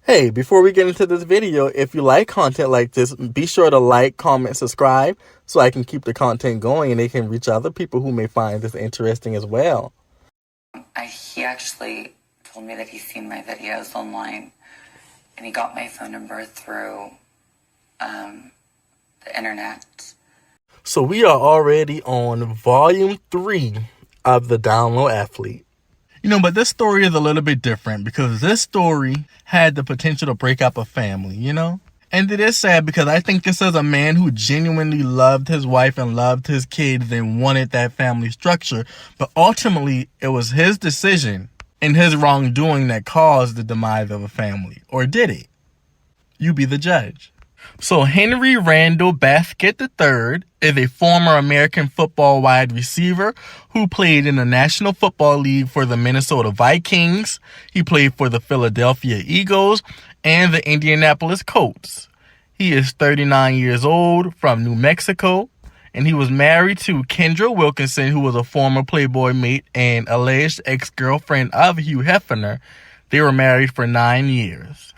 Hey, before we get into this video, if you like content like this, be sure to like, comment, subscribe so I can keep the content going and they can reach other people who may find this interesting as well. He actually told me that he's seen my videos online and he got my phone number through the internet. So we are already on volume 3 of the Downlow Athlete. But this story is a little bit different because this story had the potential to break up a family, And it is sad because I think this is a man who genuinely loved his wife and loved his kids and wanted that family structure. But ultimately, it was his decision and his wrongdoing that caused the demise of a family. Or did it? You be the judge. So Henry Randall Baskett III is a former American football wide receiver who played in the National Football League for the Minnesota Vikings. He played for the Philadelphia Eagles and the Indianapolis Colts. He is 39 years old, from New Mexico, and he was married to Kendra Wilkinson, who was a former Playboy mate and alleged ex-girlfriend of Hugh Hefner. They were married for 9 years.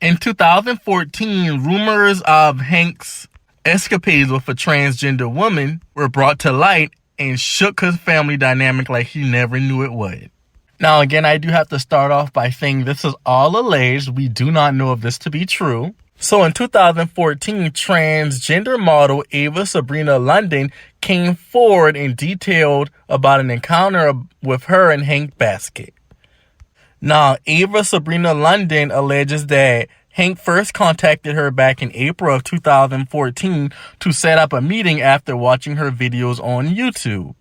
In 2014, rumors of Hank's escapades with a transgender woman were brought to light and shook his family dynamic like he never knew it would. Now, again, I do have to start off by saying this is all alleged. We do not know of this to be true. So in 2014, transgender model Ava Sabrina London came forward and detailed about an encounter with her and Hank Baskett. Now, Ava Sabrina London alleges that Hank first contacted her back in April of 2014 to set up a meeting after watching her videos on YouTube.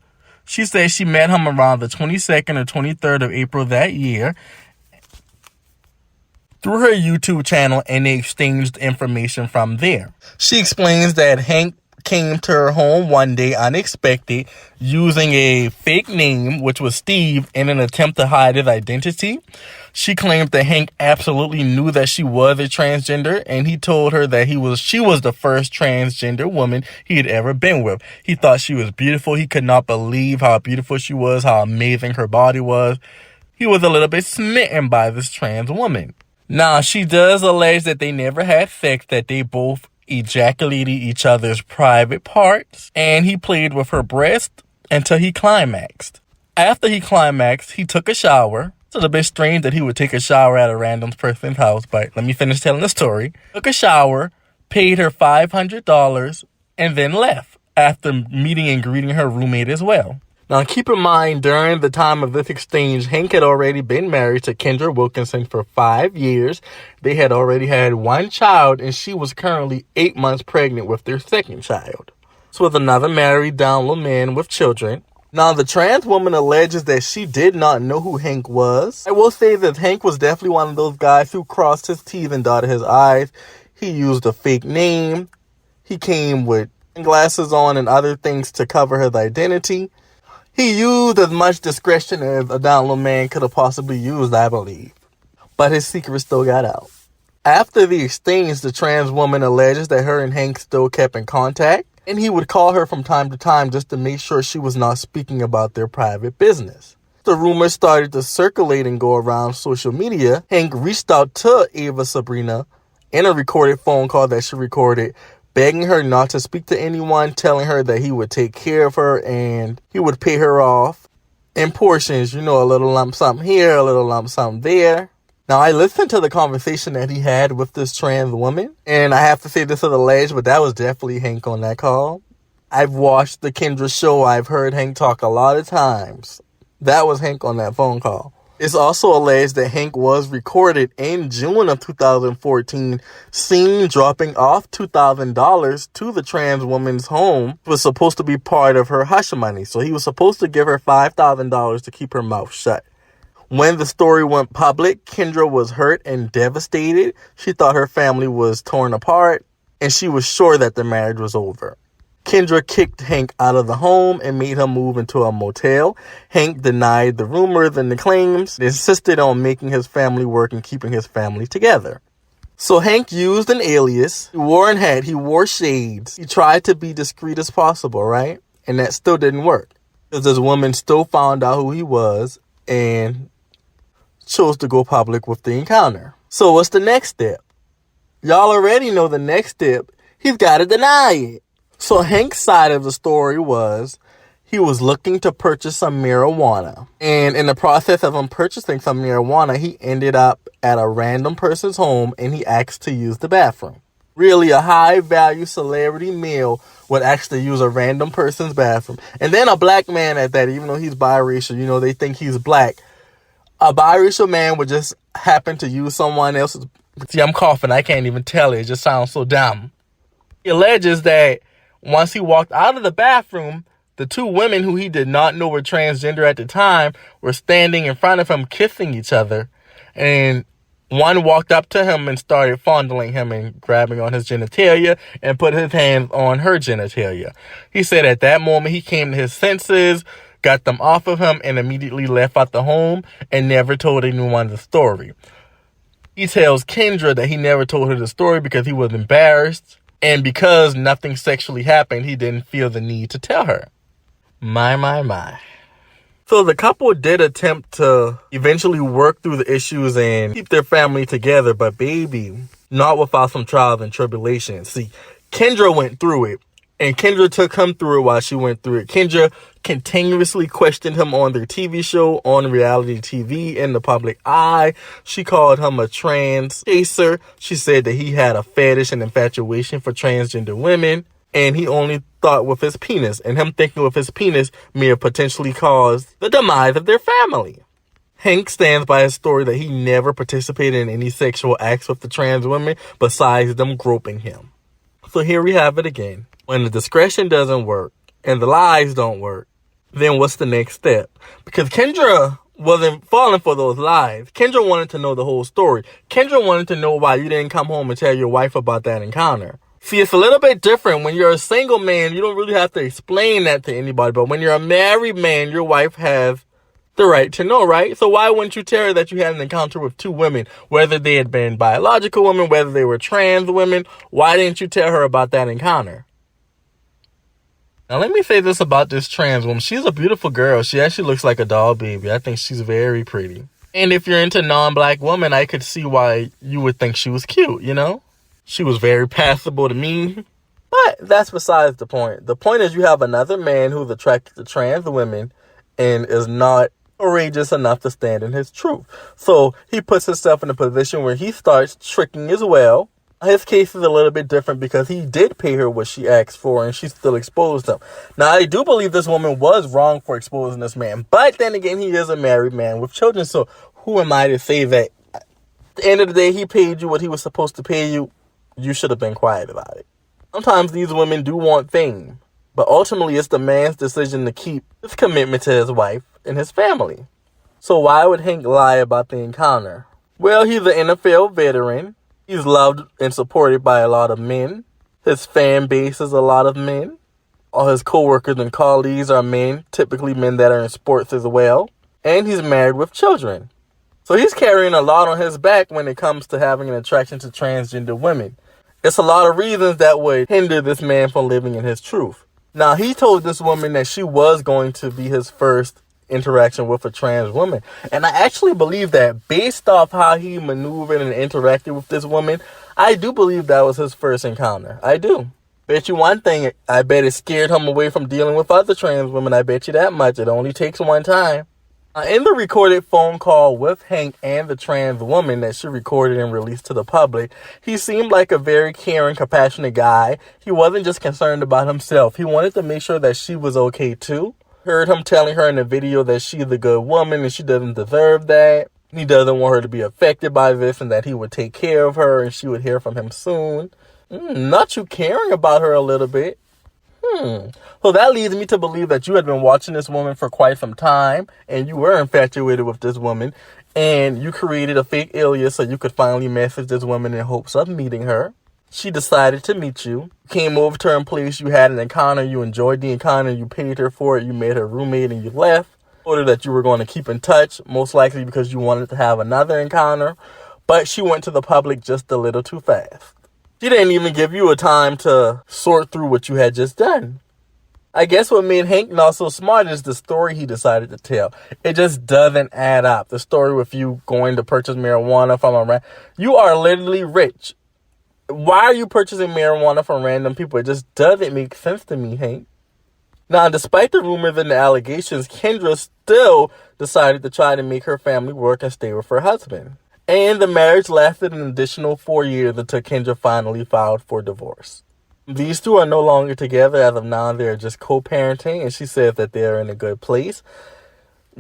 She says she met him around the 22nd or 23rd of April that year through her YouTube channel, and they exchanged information from there. She explains that Hank came to her home one day unexpected using a fake name, which was Steve, in an attempt to hide his identity. She claimed that Hank absolutely knew that she was a transgender, and he told her that she was the first transgender woman he had ever been with. He thought she was beautiful. He could not believe how beautiful she was, how amazing her body was. He was a little bit smitten by this trans woman. Now, she does allege that they never had sex, that they both ejaculated each other's private parts, and he played with her breast until he climaxed. After he climaxed, he took a shower. It's a bit strange that he would take a shower at a random person's house, but let me finish telling the story. Took a shower, paid her $500, and then left after meeting and greeting her roommate as well. Now, keep in mind, during the time of this exchange, Hank had already been married to Kendra Wilkinson for 5 years. They had already had one child, and she was currently 8 months pregnant with their second child. So with another married Downlow man with children. Now, the trans woman alleges that she did not know who Hank was. I will say that Hank was definitely one of those guys who crossed his T's and dotted his I's. He used a fake name. He came with glasses on and other things to cover his identity. He used as much discretion as a Downlow man could have possibly used, I believe. But his secret still got out. After the exchange, the trans woman alleges that her and Hank still kept in contact, and he would call her from time to time just to make sure she was not speaking about their private business. The rumors started to circulate and go around social media. Hank reached out to Ava Sabrina in a recorded phone call that she recorded, begging her not to speak to anyone, telling her that he would take care of her and he would pay her off in portions, a little lump sum here, a little lump sum there. Now, I listened to the conversation that he had with this trans woman, and I have to say this is alleged, but that was definitely Hank on that call. I've watched the Kendra show. I've heard Hank talk a lot of times. That was Hank on that phone call. It's also alleged that Hank was recorded in June of 2014, seen dropping off $2,000 to the trans woman's home. It was supposed to be part of her hush money. So he was supposed to give her $5,000 to keep her mouth shut. When the story went public, Kendra was hurt and devastated. She thought her family was torn apart, and she was sure that the marriage was over. Kendra kicked Hank out of the home and made him move into a motel. Hank denied the rumors and the claims, insisted on making his family work and keeping his family together. So Hank used an alias. He wore a hat. He wore shades. He tried to be discreet as possible, right? And that still didn't work, because this woman still found out who he was and chose to go public with the encounter. So what's the next step? Y'all already know the next step. He's got to deny it. So Hank's side of the story was he was looking to purchase some marijuana. And in the process of him purchasing some marijuana, he ended up at a random person's home and he asked to use the bathroom. Really, a high-value celebrity male would actually use a random person's bathroom. And then a black man at that, even though he's biracial, they think he's black. A biracial man would just happen to use someone else's... See, I'm coughing. I can't even tell it. It just sounds so dumb. He alleges that once he walked out of the bathroom, the two women who he did not know were transgender at the time were standing in front of him kissing each other. And one walked up to him and started fondling him and grabbing on his genitalia and put his hands on her genitalia. He said at that moment he came to his senses, got them off of him, and immediately left out the home and never told anyone the story. He tells Kendra that he never told her the story because he was embarrassed, and because nothing sexually happened, he didn't feel the need to tell her. My. So the couple did attempt to eventually work through the issues and keep their family together, but baby, not without some trials and tribulations. See, Kendra went through it, and Kendra took him through it while she went through it. Kendra continuously questioned him on their TV show, on reality TV, in the public eye. She called him a trans chaser. She said that he had a fetish and infatuation for transgender women, and he only thought with his penis, and him thinking with his penis may have potentially caused the demise of their family. Hank stands by his story that he never participated in any sexual acts with the trans women besides them groping him. So here we have it again. When the discretion doesn't work and the lies don't work, then what's the next step? Because Kendra wasn't falling for those lies. Kendra wanted to know the whole story. Kendra wanted to know why you didn't come home and tell your wife about that encounter. See, it's a little bit different. When you're a single man, you don't really have to explain that to anybody. But when you're a married man, your wife has the right to know, right? So why wouldn't you tell her that you had an encounter with two women, whether they had been biological women, whether they were trans women? Why didn't you tell her about that encounter? Now, let me say this about this trans woman. She's a beautiful girl. She actually looks like a doll baby. I think she's very pretty. And if you're into non-black women, I could see why you would think she was cute, She was very passable to me. But that's besides the point. The point is you have another man who's attracted to trans women and is not courageous enough to stand in his truth. So he puts himself in a position where he starts tricking as well. His case is a little bit different because he did pay her what she asked for and she still exposed him. Now, I do believe this woman was wrong for exposing this man. But then again, he is a married man with children. So who am I to say that at the end of the day, he paid you what he was supposed to pay you? You should have been quiet about it. Sometimes these women do want fame. But ultimately, it's the man's decision to keep his commitment to his wife and his family. So why would Hank lie about the encounter? Well, he's an NFL veteran. He's loved and supported by a lot of men. His fan base is a lot of men. All his coworkers and colleagues are men, typically men that are in sports as well. And he's married with children. So he's carrying a lot on his back when it comes to having an attraction to transgender women. It's a lot of reasons that would hinder this man from living in his truth. Now, he told this woman that she was going to be his first interaction with a trans woman. And I actually believe that based off how he maneuvered and interacted with this woman, I do believe that was his first encounter. I do. Bet you one thing, I bet it scared him away from dealing with other trans women. I bet you that much. It only takes one time. In the recorded phone call with Hank and the trans woman that she recorded and released to the public, he seemed like a very caring, compassionate guy. He wasn't just concerned about himself. He wanted to make sure that she was okay too. Heard him telling her in the video that she's a good woman and she doesn't deserve that. He doesn't want her to be affected by this and that he would take care of her and she would hear from him soon. Not you caring about her a little bit. So that leads me to believe that you had been watching this woman for quite some time and you were infatuated with this woman and you created a fake alias so you could finally message this woman in hopes of meeting her. She decided to meet you, came over to her place, you had an encounter, you enjoyed the encounter, you paid her for it, you made her roommate and you left. Told her that you were going to keep in touch, most likely because you wanted to have another encounter, but she went to the public just a little too fast. She didn't even give you a time to sort through what you had just done. I guess what made Hank not so smart is the story he decided to tell. It just doesn't add up. The story with you going to purchase marijuana from you are literally rich. Why are you purchasing marijuana from random people? It just doesn't make sense to me, Hank. Now, despite the rumors and the allegations, Kendra still decided to try to make her family work and stay with her husband. And the marriage lasted an additional 4 years until Kendra finally filed for divorce. These two are no longer together. As of now, they're just co-parenting, and she says that they're in a good place.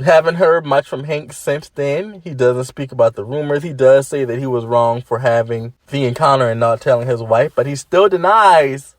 Haven't heard much from Hank since then. He doesn't speak about the rumors. He does say that he was wrong for having the encounter and not telling his wife, but he still denies,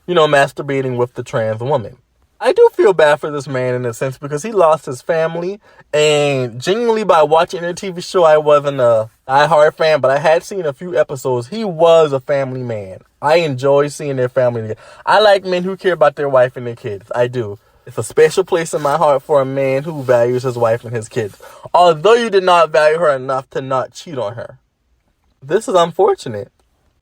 masturbating with the trans woman. I do feel bad for this man in a sense because he lost his family, and genuinely by watching their TV show, I wasn't a diehard fan, but I had seen a few episodes. He was a family man. I enjoy seeing their family. I like men who care about their wife and their kids. I do. It's a special place in my heart for a man who values his wife and his kids, although you did not value her enough to not cheat on her. This is unfortunate.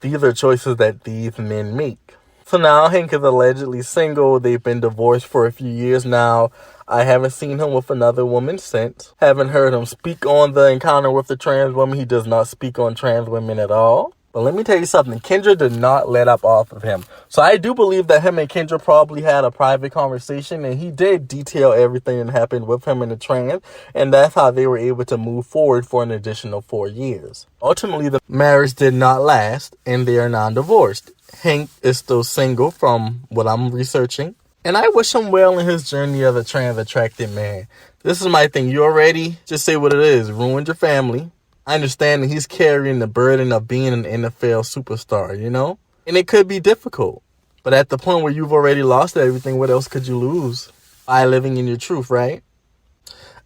These are choices that these men make. So now Hank is allegedly single. They've been divorced for a few years now. I haven't seen him with another woman since. Haven't heard him speak on the encounter with the trans woman. He does not speak on trans women at all. But let me tell you something. Kendra did not let up off of him. So I do believe that him and Kendra probably had a private conversation, and he did detail everything that happened with him and the trans, and that's how they were able to move forward for an additional 4 years. Ultimately, the marriage did not last, and they are non-divorced. Hank is still single from what I'm researching, and I wish him well in his journey as a trans attracted man. This is my thing. You already, just say what it is, ruined your family. I understand that he's carrying the burden of being an NFL superstar, And it could be difficult. But at the point where you've already lost everything, what else could you lose? By living in your truth, right?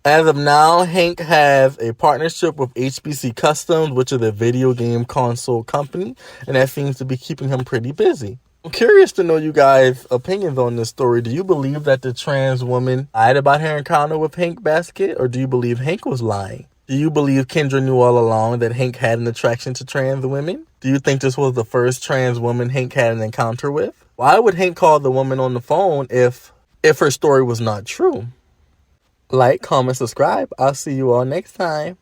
As of now, Hank has a partnership with HBC Customs, which is a video game console company, and that seems to be keeping him pretty busy. I'm curious to know you guys' opinions on this story. Do you believe that the trans woman lied about her encounter with Hank Baskett, or do you believe Hank was lying? Do you believe Kendra knew all along that Hank had an attraction to trans women? Do you think this was the first trans woman Hank had an encounter with? Why would Hank call the woman on the phone if her story was not true? Like, comment, subscribe. I'll see you all next time.